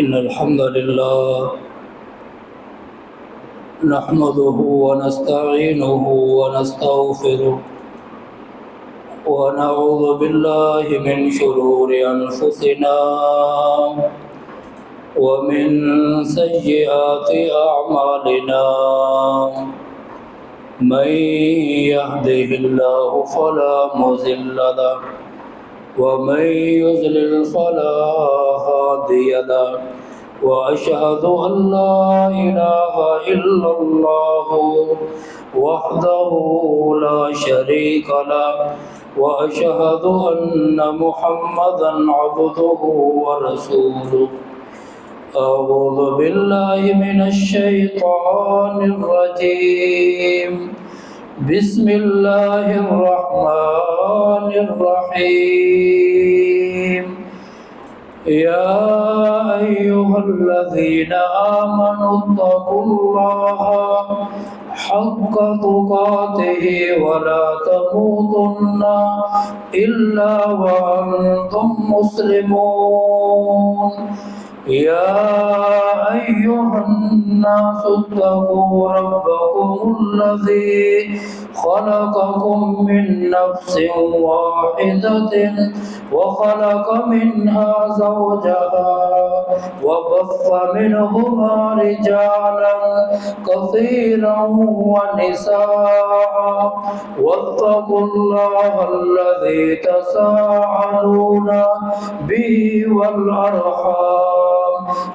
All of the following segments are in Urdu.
إن الحمد لله نحمده ونستعينه ونستغفره ونعوذ بالله من شرور أنفسنا ومن سيئات أعمالنا من يهده الله فلا مضل له ومن يضلل فلا هادي له وأشهد أن لا إله إلا الله وحده لا شريك له وأشهد أن محمدا عبده ورسوله أعوذ بالله من الشيطان الرجيم بسم الله الرحمن الرحيم يا أيها الذين آمنوا اتقوا الله حق تقاته ولا تموتن إلا وأنتم مسلمون يا أيها الناس اتقوا ربكم الذي خلقكم من نفس واحدة وخلق منها زوجها وبث منهما رجالا كثيرا ونساء واتقوا الله الذي تساءلون به والأرحام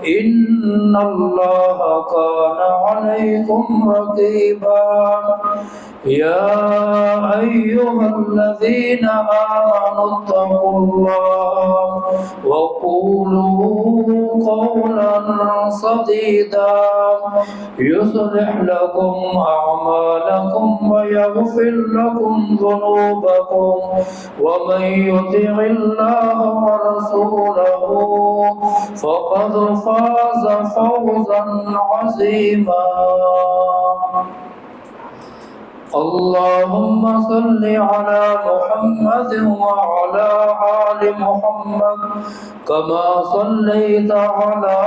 إن الله كان عليكم رقيبا يا أيها الذين آمنوا اتقوا الله وقولوا قولا سديدا يصلح لكم أعمالكم ويغفر لكم ذنوبكم ومن يطع الله ورسوله فقد فاز فوزا عظيما اللهم صل على محمد وعلى آل محمد كما صليت على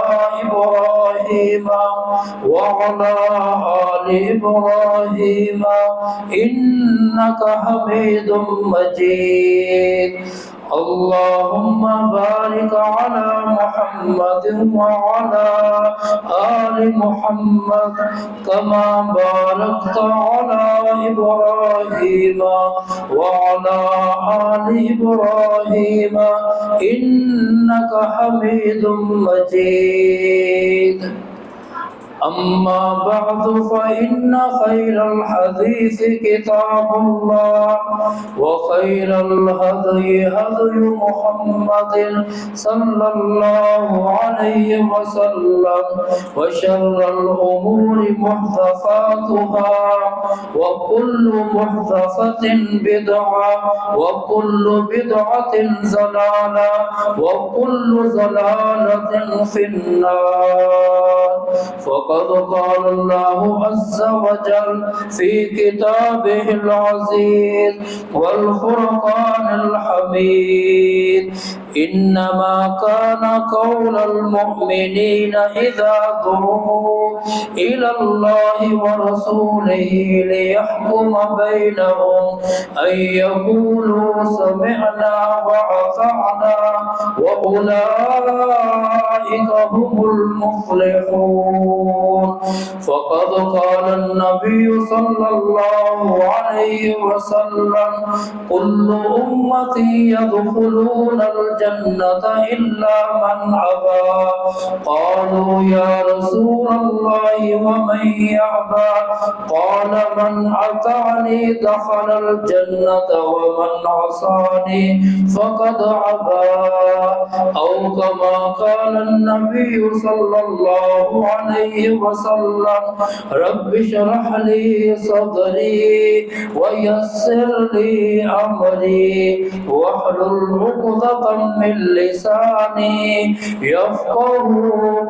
إبراهيم وعلى آل إبراهيم إنك حميد مجيد اللهم بارك على محمد وعلى آل محمد كما باركت على إبراهيم وعلى آل إبراهيم إنك حميد مجيد أما بعد فإن خير الحديث كتاب الله وخير الهدي هدي محمد صلى الله عليه وسلم وشر الأمور محدثاتها وكل محدثة بدعة وكل بدعة ضلالة وكل ضلالة في النار فقد قال الله عز وجل في كتابه العزيز والفرقان الحميد إنما كان قول المؤمنين إذا دعوا إلى الله ورسوله ليحكم بينهم أن يقولوا سمعنا وأطعنا وأولئك هم المفلحون فقد قال النبي صلى الله عليه وسلم كل أمتي يدخلون الجنة إلا من أبى قالوا يا رسول الله ومن يأبى قال من أطاعني دخل الجنة ومن عصاني فقد أبى أو كما قال النبي صلى الله عليه وسلم رب اشرح لي صدري ويسر لي أمري واحلل عقدة من لساني يفقه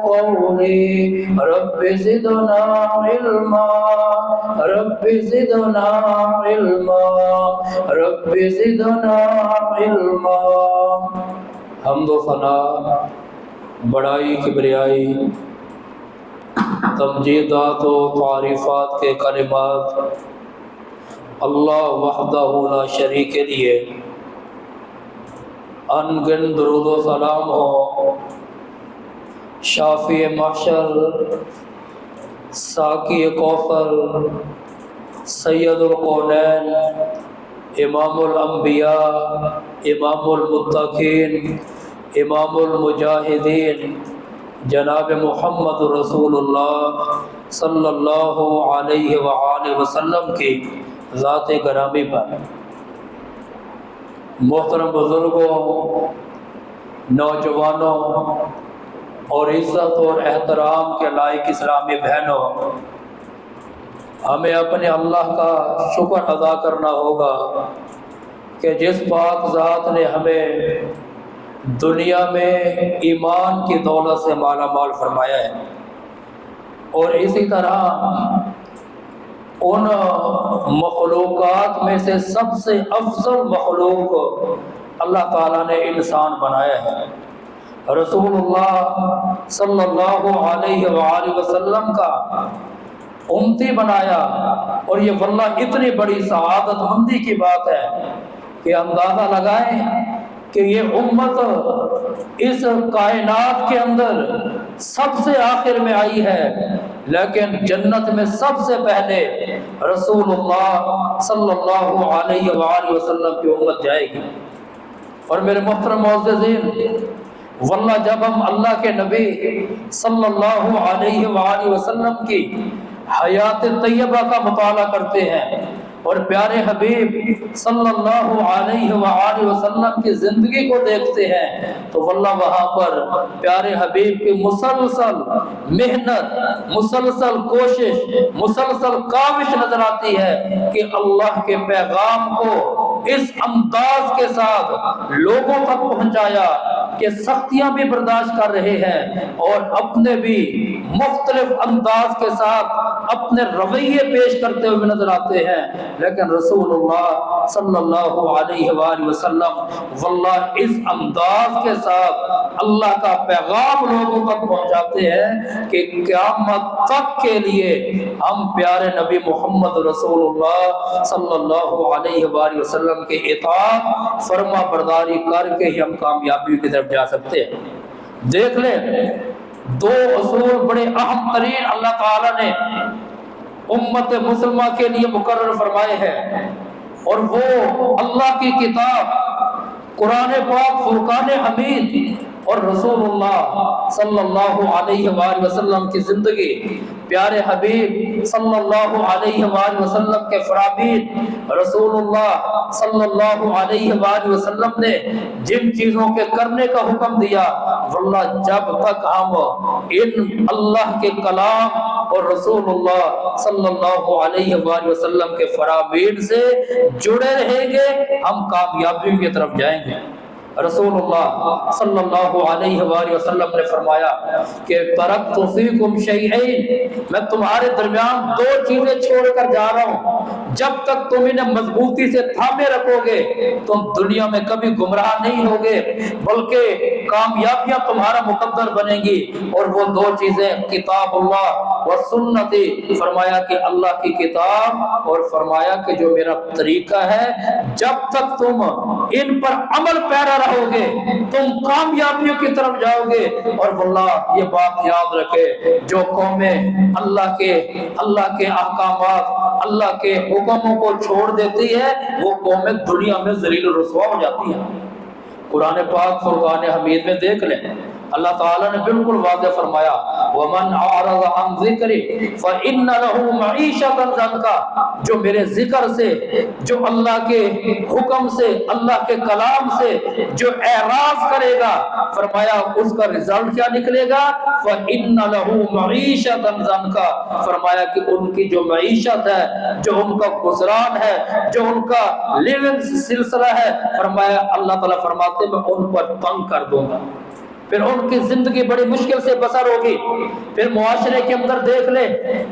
قولي رب زدنا علما رب زدنا علما رب زدنا علما حمد و ثنا بڑائی کبریائی تمجیدات و تعریفات کے کلمات اللہ وحدہ لا شریک کے لیے انگن درود و سلام ہو شافی محشر ساقی کوثر سید القونین امام الانبیاء امام المتقین امام المجاہدین جناب محمد رسول اللہ صلی اللہ علیہ وآلہ وسلم کی ذات گرامی پر محترم بزرگوں، نوجوانوں اور عزت اور احترام کے لائق اسلامی بہنوں، ہمیں اپنے اللہ کا شکر ادا کرنا ہوگا کہ جس پاک ذات نے ہمیں دنیا میں ایمان کی دولت سے مالا مال فرمایا ہے، اور اسی طرح ان مخلوقات میں سے سب سے افضل مخلوق اللہ تعالیٰ نے انسان بنایا ہے۔ رسول اللہ صلی اللہ علیہ وآلہ وسلم کا امتی بنایا، اور یہ واللہ اتنی بڑی سعادت مندی کی بات ہے کہ اندازہ لگائیں کہ یہ امت اس کائنات کے اندر سب سے آخر میں آئی ہے، لیکن جنت میں سب سے پہلے رسول اللہ صلی اللہ علیہ وآلہ وسلم کی امت جائے گی۔ اور میرے محترم معززین، واللہ جب ہم اللہ کے نبی صلی اللہ علیہ وآلہ وسلم کی حیات طیبہ کا مطالعہ کرتے ہیں اور پیارے حبیب صلی اللہ علیہ وآلہ وسلم کی زندگی کو دیکھتے ہیں تو واللہ وہاں پر پیارے حبیب کی مسلسل محنت، مسلسل کوشش، مسلسل کاوش نظر آتی ہے کہ اللہ کے پیغام کو اس انداز کے ساتھ لوگوں تک پہنچایا کہ سختیاں بھی برداشت کر رہے ہیں اور اپنے بھی مختلف انداز کے ساتھ اپنے رویے پیش کرتے ہوئے نظر آتے ہیں، لیکن رسول اللہ صلی اللہ علیہ وآلہ وسلم واللہ اس انداز کے ساتھ اللہ کا پیغام لوگوں تک پہنچاتے ہیں کہ قیامت تک کے لیے ہم پیارے نبی محمد رسول اللہ صلی اللہ علیہ وآلہ وسلم کے اطاعت فرما برداری کر کے ہی ہم کامیابی کی طرف جا سکتے ہیں۔ دیکھ لیں، دو اصول بڑے اہم ترین اللہ تعالیٰ نے امت مسلمہ کے لیے مقرر فرمائے ہیں، اور وہ اللہ کی کتاب قرآن پاک فرقان حمید اور رسول اللہ صلی اللہ علیہ وآلہ وسلم کی زندگی، پیارے حبیب صلی اللہ علیہ وآلہ وسلم کے فرامین، رسول اللہ صلی اللہ علیہ وآلہ وسلم نے جن چیزوں کے کرنے کا حکم دیا، واللہ جب تک ہم ان اللہ کے کلام اور رسول اللہ صلی اللہ علیہ وآلہ وسلم کے فرامین سے جڑے رہیں گے ہم کامیابی کی طرف جائیں گے۔ رسول اللہ صلی اللہ علیہ وآلہ وسلم نے فرمایا کہ ترکت فیکم شیئین، میں تمہارے درمیان دو چیزیں چھوڑ کر جا رہا ہوں، جب تک تم انہیں مضبوطی سے تھامے رکھو گے تم دنیا میں کبھی گمراہ نہیں ہوگے بلکہ کامیابیاں تمہارا مقدر بنیں گی، اور وہ دو چیزیں کتاب اللہ و سنتی، فرمایا کہ اللہ کی کتاب اور فرمایا کہ جو میرا طریقہ ہے، جب تک تم ان پر عمل پیرا رہو گے تم کامیابیوں کی طرف جاؤ گے۔ اور واللہ یہ بات یاد رکھے، جو قومیں اللہ کے احکامات، اللہ کے حکموں کو چھوڑ دیتی ہے وہ قومیں دنیا میں ذلیل و رسوا ہو جاتی ہیں۔ قرآن پاک فرقان حمید میں دیکھ لیں، اللہ تعالیٰ نے بالکل واضح فرمایا وَمَنْ أَعْرَضَ عَنْ ذِكْرِي فَإِنَّ لَهُ مَعِيشَةً ضَنْكَ، جو میرے ذکر سے، جو اللہ کے حکم سے، اللہ کے کلام سے جو اعراض کرے گا، فرمایا اس کا رزلٹ کیا نکلے گا، فَإِنَّ لَهُ مَعِيشَةً ضَنْكَ، فرمایا کہ ان کی جو معیشت ہے، جو ان کا گزران ہے، جو ان کا لیونگ سلسلہ ہے، فرمایا اللہ تعالیٰ فرماتے میں ان پر تنگ کر دوں گا۔ پھر ان کی زندگی بڑی مشکل سے بسر ہوگی۔ پھر معاشرے کے اندر دیکھ لیں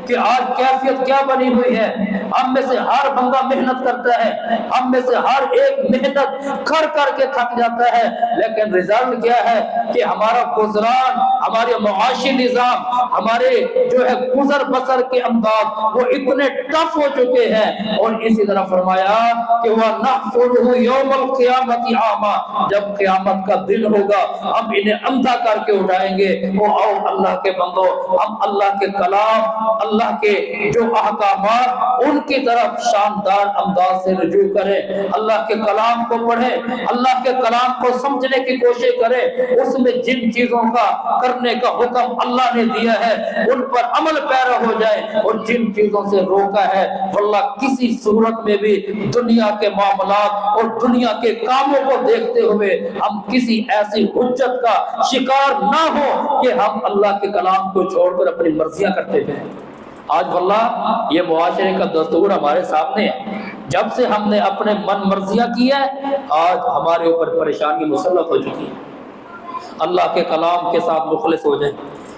کہ آج کیفیت کیا بنی ہوئی ہے۔ ہم میں سے ہر بندہ محنت کرتا ہے، ہم میں سے ہر ایک محنت کر کے تھک جاتا ہے، لیکن رزلٹ کیا ہے کہ ہمارا گزران، ہمارے معاشی نظام، ہمارے جو ہے گزر بسر کے انداز وہ اتنے ٹف ہو چکے ہیں۔ اور اسی طرح فرمایا کہ وَنَحْشُرُهُ يَوْمَ الْقِيَامَةِ أَعْمَى، جب قیامت کا دن ہوگا ہم انہیں اندھا کر کے اٹھائیں گے۔ وہ آؤ اللہ کے بندو، ہم اللہ کے کلام، اللہ کے جو احکامات ان کی طرف شاندار انداز سے رجوع کریں، اللہ کے کلام کو پڑھیں، اللہ کے کلام کو سمجھنے کی کوشش کریں، اس میں جن چیزوں کا کرنے کا حکم اللہ نے دیا ہے ان پر عمل پیرا ہو جائے، اور جن چیزوں سے روکا ہے واللہ کسی صورت میں بھی دنیا کے معاملات اور دنیا کے کاموں کو دیکھتے ہوئے ہم کسی ایسی حجت کا شکار نہ ہو کہ ہم اللہ کے کلام کو چھوڑ کر اپنی مرضیاں کرتے ہیں۔ آج واللہ یہ معاشرے کا دستور ہمارے سامنے ہے، جب سے ہم نے اپنے من مرضیاں کی ہے آج ہمارے اوپر پریشانی مسلط ہو چکی ہے۔ اللہ کے کلام کے ساتھ مخلص ہو جائیں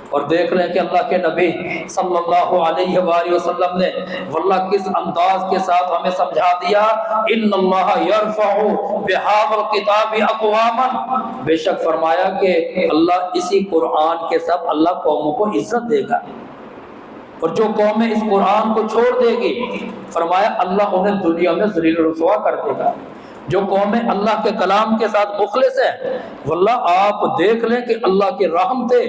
اور دیکھ لیں کہ اللہ کے نبی صلی اللہ علیہ وآلہ وسلم نے واللہ کس انداز کے ساتھ ہمیں سمجھا دیا، ان اللہ یرفع بہذا الکتاب اقواما، بے شک فرمایا کہ اللہ اسی قرآن کے ساتھ اللہ قوموں کو عزت دے گا، اور جو قومیں اس قرآن کو چھوڑ دے گی فرمایا اللہ انہیں دنیا میں ذلیل و رسوا کر دے گا۔ جو قومیں اللہ کے کلام کے ساتھ مخلص ہیں واللہ آپ دیکھ لیں کہ اللہ کی رحمتیں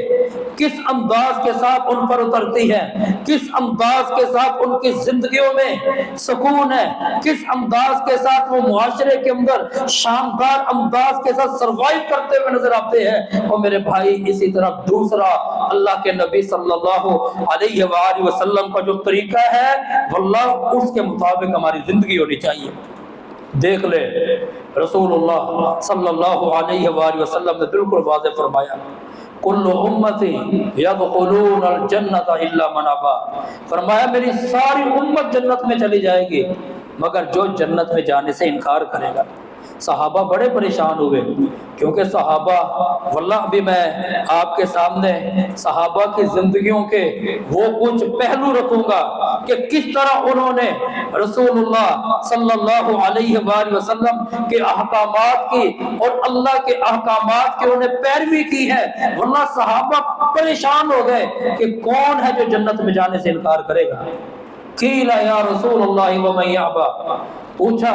کس انداز کے ساتھ ان پر اترتی ہیں، کس انداز کے ساتھ ان کی زندگیوں میں سکون ہے، کس انداز کے ساتھ وہ معاشرے کے اندر شاندار انداز کے ساتھ سروائیو کرتے ہوئے نظر آتے ہیں۔ اور میرے بھائی اسی طرح دوسرا اللہ کے نبی صلی اللہ علیہ وآلہ وسلم کا جو طریقہ ہے واللہ اس کے مطابق ہماری زندگی ہونی چاہیے۔ دیکھ لے رسول اللہ صلی اللہ علیہ وآلہ وسلم نے بالکل واضح فرمایا، کل امتی یدخلون الجنت الا من ابا، فرمایا میری ساری امت جنت میں چلی جائے گی مگر جو جنت میں جانے سے انکار کرے گا۔ صحابہ بڑے پریشان ہوئے کیونکہ صحابہ واللہ ابھی میں آپ کے سامنے صحابہ کی زندگیوں کے وہ کچھ پہلو رکھوں گا کہ کس طرح انہوں نے رسول اللہ صلی اللہ علیہ وآلہ وسلم کے احکامات کی اور اللہ کے احکامات کی انہیں پیروی کی ہے۔ واللہ صحابہ پریشان ہو گئے کہ کون ہے جو جنت میں جانے سے انکار کرے گا۔ قیل یا رسول اللہ ومن یابا، پوچھا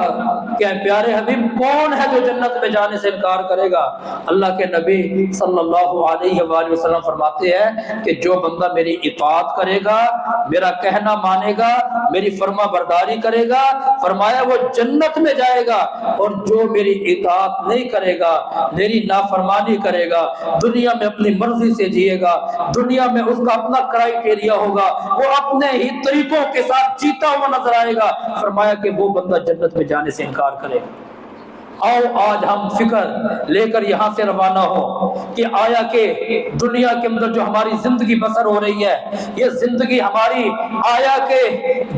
کہ پیارے حبیب کون ہے جو جنت میں جانے سے انکار کرے گا؟ اللہ کے نبی صلی اللہ علیہ وآلہ وسلم فرماتے ہیں کہ جو بندہ میری اطاعت کرے گا، میرا کہنا مانے گا، میری فرما برداری کرے گا، فرمایا وہ جنت میں جائے گا، اور جو میری اطاعت نہیں کرے گا، میری نافرمانی کرے گا، دنیا میں اپنی مرضی سے جیے گا، دنیا میں اس کا اپنا کرائیٹیریا ہوگا، وہ اپنے ہی طریقوں کے ساتھ جیتا ہوا نظر آئے گا، فرمایا کہ وہ بندہ جنت میں جانے سے انکار کرے۔ آؤ آج ہم فکر لے کر یہاں سے روانہ ہو کہ آیا کہ دنیا کے اندر جو ہماری زندگی بسر ہو رہی ہے یہ زندگی ہماری آیا کہ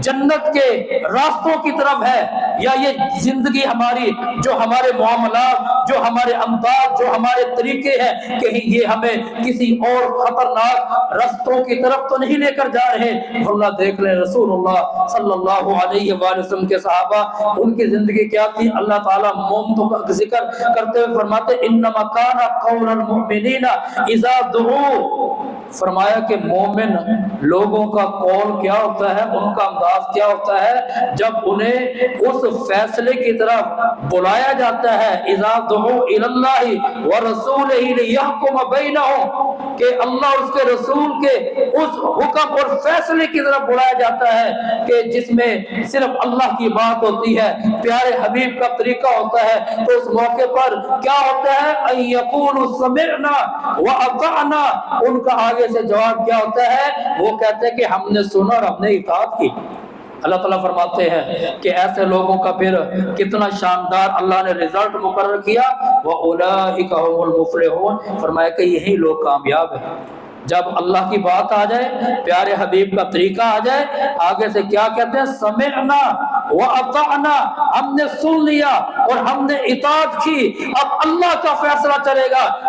جنت کے راستوں کی طرف ہے، یا یہ زندگی ہماری جو ہمارے معاملات، جو ہمارے انداز، جو ہمارے طریقے ہیں کہیں یہ ہمیں کسی اور خطرناک رستوں کی طرف تو نہیں لے کر جا رہے۔ واللہ دیکھ لیں رسول اللہ صلی اللہ علیہ وآلہ وسلم کے صحابہ ان کی زندگی کیا تھی، اللہ تعالیٰ مومنوں کا ذکر کرتے ہوئے فرماتے انما کان قول المؤمنین اذا دعوا، فرمایا کہ مومن لوگوں کا قول کیا ہوتا ہے، ان کا انداز کیا ہوتا ہے جب انہیں اس فیصلے کی طرف بلایا جاتا ہے، اذا دعوا الی اللہ ورسولہ لیحکم بینہم، کہ اللہ اور اس کے رسول کے اس حکم اور فیصلے کی طرف بلایا جاتا ہے کہ جس میں صرف اللہ کی بات ہوتی ہے، پیارے حبیب کا طریقہ ہوتا ہے، تو اس موقع پر کیا ہوتا ہے ان یقولوا سمعنا واطعنا، ان کا آگے سے جواب کیا ہوتا ہے، وہ کہتے ہیں کہ ہم نے سنا اور ہم نے اطاعت کی۔ اللہ تعالیٰ فرماتے ہیں کہ ایسے لوگوں کا پھر کتنا شاندار اللہ نے رزلٹ مقرر کیا، وَأُولَئِكَ هُمُ الْمُفْلِحُونَ، فرمایا کہ یہی لوگ کامیاب ہیں۔ جب اللہ کی بات آ جائے، پیارے حبیب کا طریقہ آ جائے، آگے سے کیا کہتے ہیں سمعنا واطعنا، ہم نے سن لیا اور ہم نے اطاعت کی، اب اللہ کا فیصلہ چلے گا،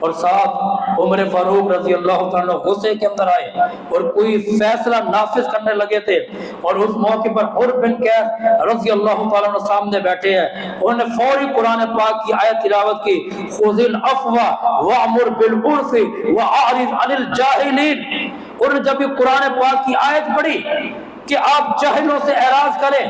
اور ساتھ عمر فاروق رضی اللہ تعالیٰ غصے کے اندر آئے اور کوئی فیصلہ نافذ کرنے لگے تھے، اور اس موقع پر حر بن قیس رضی اللہ تعالیٰ عنہ سامنے بیٹھے ہیں، انہوں نے فوری قرآن پاک کی آیت تلاوت کی، خذ العفو وامر بالعرف واعرض عن الجاہلین۔ اور جب یہ قرآن پاک کی آیت پڑھی کہ آپ جاہلوں سے اعراض کریں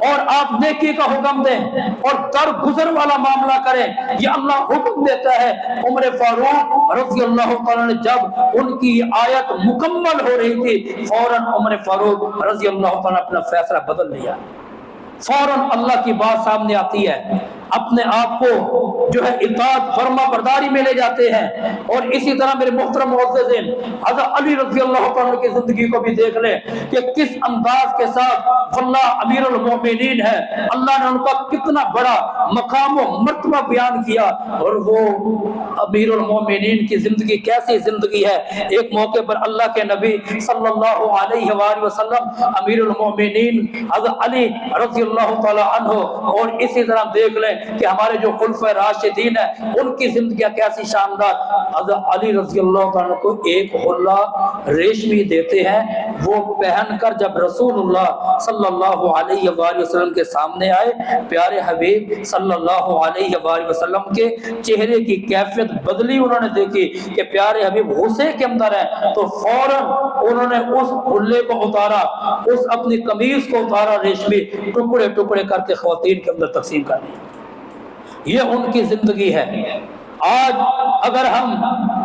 اور آپ نیکی کا حکم دیں اور درگزر والا معاملہ کریں، یہ اللہ حکم دیتا ہے۔ عمر فاروق رضی اللہ تعالیٰ نے جب ان کی آیت مکمل ہو رہی تھی، فوراً عمر فاروق رضی اللہ تعالیٰ نے اپنا فیصلہ بدل لیا۔ فوراً اللہ کی بات سامنے آتی ہے، اپنے آپ کو جو ہے اطاعت فرما برداری میں لے جاتے ہیں۔ اور اسی طرح میرے محترم معززین، حضرت علی رضی اللہ تعالیٰ کی زندگی کو بھی دیکھ لیں کہ کس انداز کے ساتھ واللہ امیر المومنین ہے، اللہ نے ان کا کتنا بڑا مقام و مرتبہ بیان کیا، اور وہ امیر المومنین کی زندگی کیسی زندگی ہے۔ ایک موقع پر اللہ کے نبی صلی اللہ علیہ وآلہ وسلم امیر المومنین حضرت علی رضی اللہ تعالیٰ عنہ، اور اسی طرح دیکھ لیں کہ ہمارے جو خلفائے راشدین ہیں ان کی زندگیاں کیسی شاندار۔ حضرت علی رضی اللہ تعالیٰ کو ایک حلہ ریشمی دیتے ہیں، وہ پہن کر جب رسول اللہ صلی اللہ علیہ وآلہ وسلم کے سامنے آئے، پیارے حبیب صلی اللہ علیہ وآلہ وسلم کے چہرے کی کیفیت بدلی، انہوں نے دیکھی کہ پیارے حبیب غصے کے اندر ہیں، تو فوراً انہوں نے اس حلے کو اتارا، اس اپنی قمیض کو اتارا ریشمی، ٹکڑے ٹکڑے کر کے خواتین کے اندر تقسیم کر دیا۔ یہ ان کی زندگی ہے۔ آج اگر ہم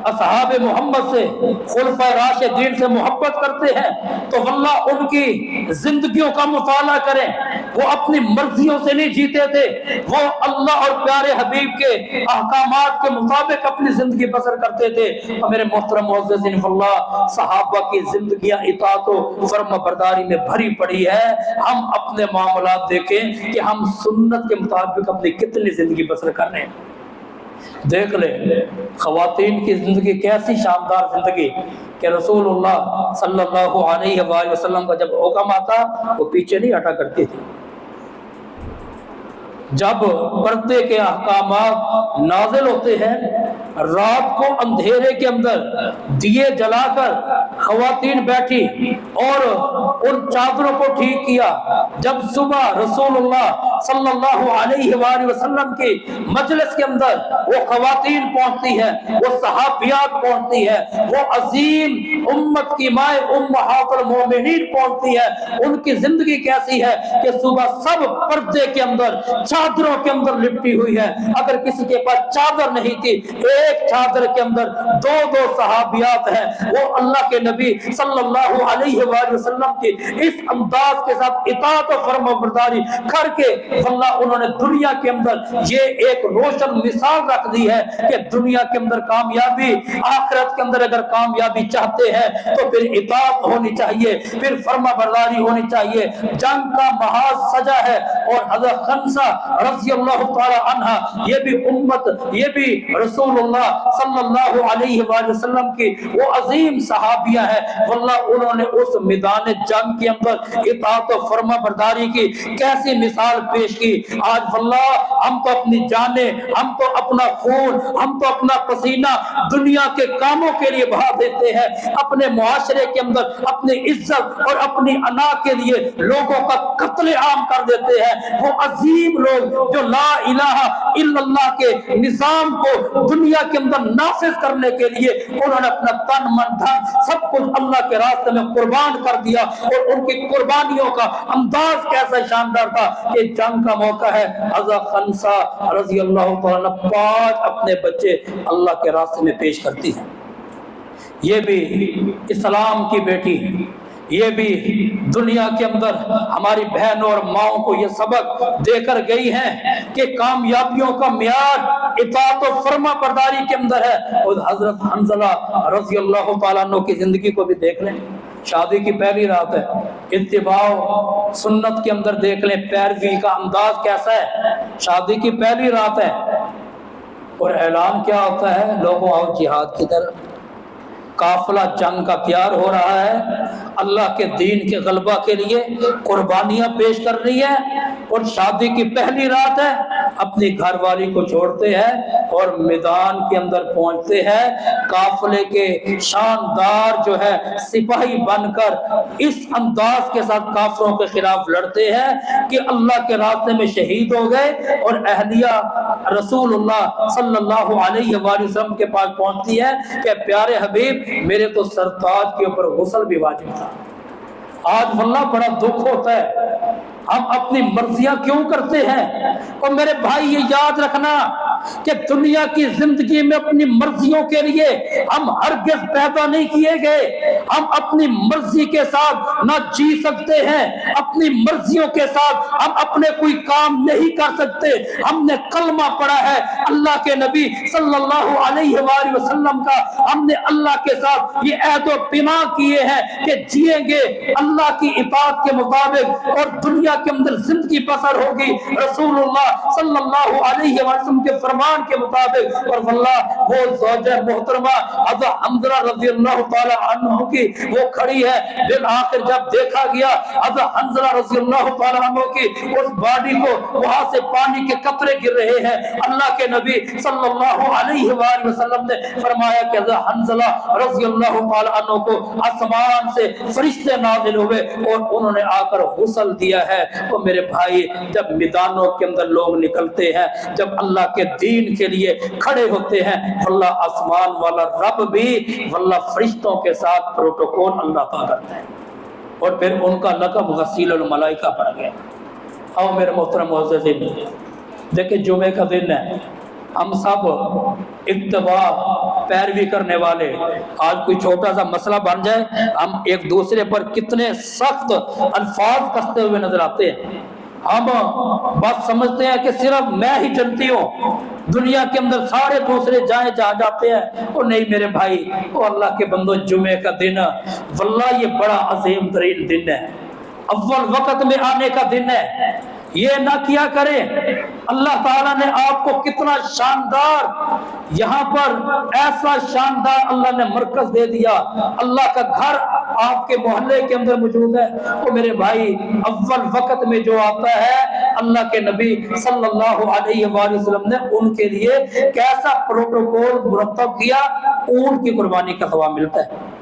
اصحاب محمد سے، خلفائے راشدین سے محبت کرتے ہیں تو واللہ ان کی زندگیوں کا مطالعہ کریں۔ وہ اپنی مرضیوں سے نہیں جیتے تھے، وہ اللہ اور پیارے حبیب کے احکامات کے مطابق اپنی زندگی بسر کرتے تھے۔ اور میرے محترم معززین واللہ، صحابہ کی زندگیاں اطاعت و فرما برداری میں بھری پڑی ہے۔ ہم اپنے معاملات دیکھیں کہ ہم سنت کے مطابق اپنی کتنی زندگی بسر کر رہے ہیں۔ دیکھ لیں خواتین کی زندگی کیسی شاندار زندگی کہ رسول اللہ صلی اللہ علیہ وآلہ وسلم کا جب حکم آتا وہ پیچھے نہیں ہٹا کرتی تھی۔ جب پردے کے احکامات نازل ہوتے ہیں، رات کو اندھیرے کے اندر دیے جلا کر خواتین بیٹھی اور ان چادروں کو ٹھیک کیا۔ جب صبح رسول اللہ صلی اللہ علیہ وآلہ وسلم کی مجلس کے اندر وہ خواتین پہنچتی ہیں، وہ صحابیات پہنچتی ہیں، وہ عظیم امت کی مائیں امہات المومنین پہنچتی ہے، ان کی زندگی کیسی ہے کہ صبح سب پردے کے اندر چادروں کے اندر لپٹی ہوئی ہے۔ اگر کسی کے پاس چادر نہیں تھی، ایک چادر کے اندر دو دو صحابیات ہیں، وہ اللہ کے نبی صلی اللہ علیہ وآلہ وسلم کی اس انداز کے ساتھ اطاعت و فرما برداری کر کے واللہ انہوں نے دنیا کے اندر یہ ایک روشن مثال رکھ دی ہے کہ دنیا کے اندر کامیابی، آخرت کے اندر اگر کامیابی چاہتے ہیں تو پھر اطاعت ہونی چاہیے، پھر فرما برداری ہونی چاہیے۔ جنگ کا محاذ سجا ہے، اور حضرت خنسہ رضی اللہ تعالی عنہ یہ بھی امت، یہ بھی رسول اللہ صلی اللہ علیہ وآلہ وسلم کی وہ عظیم صحابیہ ہیں۔ واللہ انہوں نے اس میدان جنگ کے اندر اطاعت و فرما برداری کی کیسی مثال پیش کی۔ آج واللہ ہم تو اپنی جانیں، ہم تو اپنا خون، ہم تو اپنا پسینہ دنیا کے کاموں کے لیے بہا دیتے ہیں، اپنے معاشرے کے اندر اپنی عزت اور اپنی انا کے لیے لوگوں کا قتل عام کر دیتے ہیں۔ وہ عظیم لوگ جو لا الہ الا اللہ کے نظام کو دنیا کے اندر نافذ کرنے کے لیے انہوں نے اپنا تن من دھن سب کچھ اللہ کے راستے میں قربان کر دیا، اور ان کی قربانیوں کا انداز کیسا شاندار تھا کہ جنگ کا موقع ہے، حضرت خنسہ رضی اللہ تعالیٰ 5 اپنے بچے اللہ کے راستے میں پیش کرتی ہیں۔ یہ بھی اسلام کی بیٹی، یہ بھی دنیا کے اندر ہماری بہنوں اور ماؤں کو یہ سبق دے کر گئی ہیں کہ کامیابیوں کا معیار اطاعت و فرما برداری کے اندر ہے۔ اور حضرت حنظلہ رضی اللہ تعالیٰ عنہ کی زندگی کو بھی دیکھ لیں، شادی کی پہلی رات ہے، اتباع سنت کے اندر دیکھ لیں پیروی کا انداز کیسا ہے۔ شادی کی پہلی رات ہے اور اعلان کیا ہوتا ہے، لوگوں آؤ جہاد کی طرف۔ قافلہ جنگ کا تیار ہو رہا ہے، اللہ کے دین کے غلبہ کے لیے قربانیاں پیش کر رہی ہے، اور شادی کی پہلی رات ہے اپنی گھر والی کو چھوڑتے ہیں اور میدان کے اندر پہنچتے ہیں، قافلے کے شاندار جو ہے سپاہی بن کر اس انداز کے ساتھ کافروں کے خلاف لڑتے ہیں کہ اللہ کے راستے میں شہید ہو گئے، اور اہلیہ رسول اللہ صلی اللہ علیہ وآلہ وسلم کے پاس پہنچتی ہے کہ پیارے حبیب میرے تو سرتاج کے اوپر غسل بھی واجب تھا۔ آج واللہ بڑا دکھ ہوتا ہے، ہم اپنی مرضیاں کیوں کرتے ہیں؟ اور میرے بھائی یہ یاد رکھنا کہ دنیا کی زندگی میں اپنی مرضیوں کے لیے ہم ہرگز پیدا نہیں کیے گئے۔ ہم اپنی مرضی کے ساتھ نہ جی سکتے ہیں، اپنی مرضیوں کے ساتھ ہم اپنے کوئی کام نہیں کر سکتے۔ ہم نے کلمہ پڑھا ہے اللہ کے نبی صلی اللہ علیہ وآلہ وسلم کا، ہم نے اللہ کے ساتھ یہ عہد و پیمان کیے ہیں کہ جیئیں گے اللہ کی اطاعت کے مطابق اور دنیا کے اندر زندگی بسر ہوگی رسول اللہ صلی اللہ علیہ وسلم کے فرمان کے مطابق۔ اور واللہ وہ زوجہ محترمہ حضرت حنظلہ رضی اللہ تعالی عنہ کی وہ کھڑی ہے، بالآخر جب دیکھا گیا حضرت حنظلہ رضی اللہ تعالی عنہ کی اس باڈی کو وہاں سے پانی کے قطرے گر رہے ہیں، اللہ کے نبی صلی اللہ علیہ وآلہ وسلم نے فرمایا کہ حضرت حنظلہ رضی اللہ تعالی عنہ کو آسمان سے فرشتے نازل ہوئے اور انہوں نے آ کر غسل دیا ہے۔ تو میرے بھائی جب میدانوں کے اندر لوگ نکلتے ہیں، جب اللہ کے دین کے لیے کھڑے ہوتے ہیں، واللہ آسمان والا رب بھی واللہ فرشتوں کے ساتھ پروٹوکول اللہ تعالیٰ کرتا ہے، اور پھر ان کا لقب غسیل الملائکہ پڑ گیا۔ اور میرے محترم معززین، دیکھیں جمعے کا دن ہے، ہم سب اتباع پیروی کرنے والے، آج کوئی چھوٹا سا مسئلہ بن جائے ہم ایک دوسرے پر کتنے سخت الفاظ کستے ہوئے نظر آتے ہیں۔ ہم بات سمجھتے ہیں کہ صرف میں ہی جنتی ہوں، دنیا کے اندر سارے دوسرے جائیں جہاں جاتے ہیں۔ اور نہیں میرے بھائی، وہ اللہ کے بندو، جمعے کا دن واللہ یہ بڑا عظیم ترین دن ہے، اول وقت میں آنے کا دن ہے۔ یہ نہ کیا کریں، اللہ تعالیٰ نے آپ کو کتنا شاندار یہاں پر ایسا شاندار اللہ نے مرکز دے دیا، اللہ کا گھر آپ کے محلے کے اندر موجود ہے۔ تو میرے بھائی اول وقت میں جو آتا ہے، اللہ کے نبی صلی اللہ علیہ وآلہ وسلم نے ان کے لیے کیسا پروٹوکول مرتب کیا، اونٹ کی قربانی کا ثواب ملتا ہے۔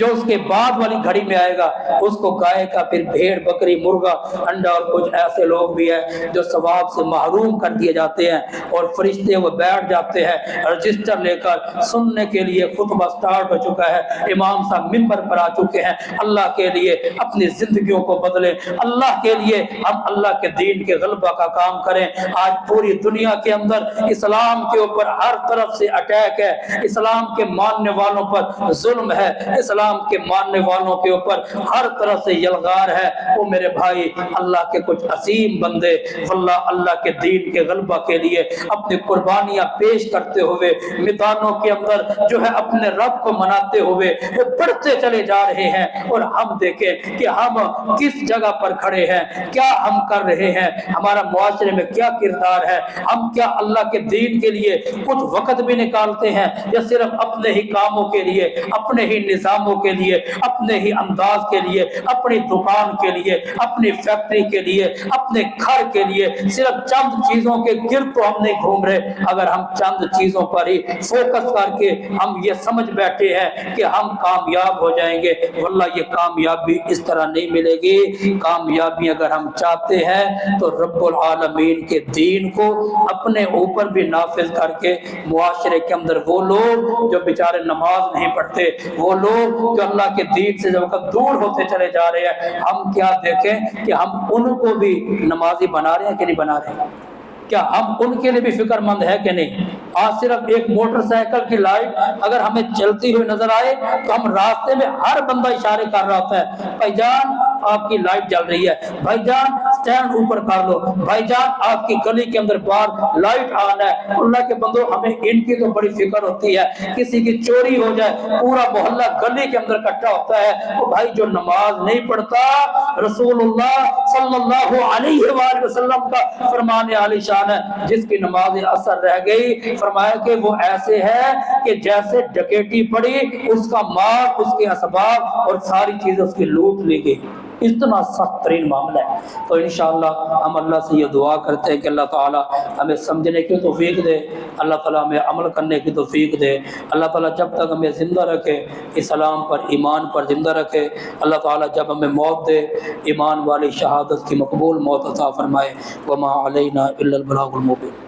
جو اس کے بعد والی گھڑی میں آئے گا اس کو گائے کا، پھر بھیڑ، بکری، مرغا، انڈا، اور کچھ ایسے لوگ بھی ہیں جو ثواب سے محروم کر دیے جاتے ہیں، اور فرشتے وہ بیٹھ جاتے ہیں رجسٹر لے کر سننے کے لیے۔ خطبہ سٹارٹ ہو چکا ہے، امام صاحب منبر پر آ چکے ہیں۔ اللہ کے لیے اپنی زندگیوں کو بدلیں، اللہ کے لیے ہم اللہ کے دین کے غلبہ کا کام کریں۔ آج پوری دنیا کے اندر اسلام کے اوپر ہر طرف سے اٹیک ہے، اسلام کے ماننے والوں پر ظلم ہے، اسلام کے ماننے والوں کے اوپر ہر طرح سے یلغار ہے۔ وہ میرے بھائی اللہ کے کچھ عظیم بندے واللہ اللہ کے دین کے غلبہ کے لیے اپنی قربانیاں پیش کرتے ہوئے میدانوں کے اندر جو ہے اپنے رب کو مناتے ہوئے وہ بڑھتے چلے جا رہے ہیں۔ اور ہم دیکھیں کہ ہم کس جگہ پر کھڑے ہیں، کیا ہم کر رہے ہیں، ہمارا معاشرے میں کیا کردار ہے، ہم کیا اللہ کے دین کے لیے کچھ وقت بھی نکالتے ہیں، یا صرف اپنے ہی کاموں کے لیے، اپنے ہی نظاموں کے لیے، اپنے ہی انداز کے لیے، اپنی دکان کے لیے، اپنی فیکٹری کے لیے، اپنے گھر کے لیے، صرف چند چیزوں کے گرد تو ہم نہیں گھوم رہے۔ اگر ہم چند چیزوں پر ہی فوکس کر کے ہم یہ سمجھ بیٹھے ہیں کہ ہم کامیاب ہو جائیں گے، واللہ یہ کامیابی اس طرح نہیں ملے گی۔ کامیابی اگر ہم چاہتے ہیں تو رب العالمین کے دین کو اپنے اوپر بھی نافذ کر کے معاشرے کے اندر وہ لوگ جو بیچارے نماز نہیں پڑھتے، وہ لوگ جو اللہ کے دین سے جب وقت دور ہوتے چلے جا رہے ہیں، ہم کیا دیکھیں کہ ہم ان کو بھی نمازی بنا رہے ہیں کہ نہیں بنا رہے ہیں؟ کیا ہم ان کے لیے بھی فکر مند ہے کہ نہیں؟ آج صرف ایک موٹر سائیکل کی لائٹ اگر ہمیں چلتی ہوئی نظر آئے تو ہم راستے میں ہر بندہ اشارے کر رہا ہوتا ہے، بھائی جان آپ کی لائٹ جل رہی ہے، بھائی جان سٹینڈ اوپر کر لو، بھائی جان آپ کی گلی کے اندر باہر لائٹ آن ہے۔ اللہ کے بندو ہمیں ان کی تو بڑی فکر ہوتی ہے، کسی کی چوری ہو جائے پورا محلہ گلی کے اندر اکٹھا ہوتا ہے۔ وہ بھائی جو نماز نہیں پڑھتا، رسول اللہ صلی اللہ علیہ وآلہ وسلم کا فرمان عالی شان ہے، جس کی نماز اثر رہ گئی، فرمایا کہ وہ ایسے ہے کہ جیسے ڈکیٹی پڑی، اس کا مال، اس کے اسباب اور ساری چیزیں اس کی لوٹ لی گئی۔ اتنا سخت ترین معاملہ ہے۔ تو انشاءاللہ ہم اللہ سے یہ دعا کرتے ہیں کہ اللہ تعالیٰ ہمیں سمجھنے کی توفیق دے، اللہ تعالیٰ ہمیں عمل کرنے کی توفیق دے، اللہ تعالیٰ جب تک ہمیں زندہ رکھے اسلام پر ایمان پر زندہ رکھے، اللہ تعالیٰ جب ہمیں موت دے ایمان والی شہادت کی مقبول موت عطا فرمائے۔ وما علینا الا البلاغ المبین۔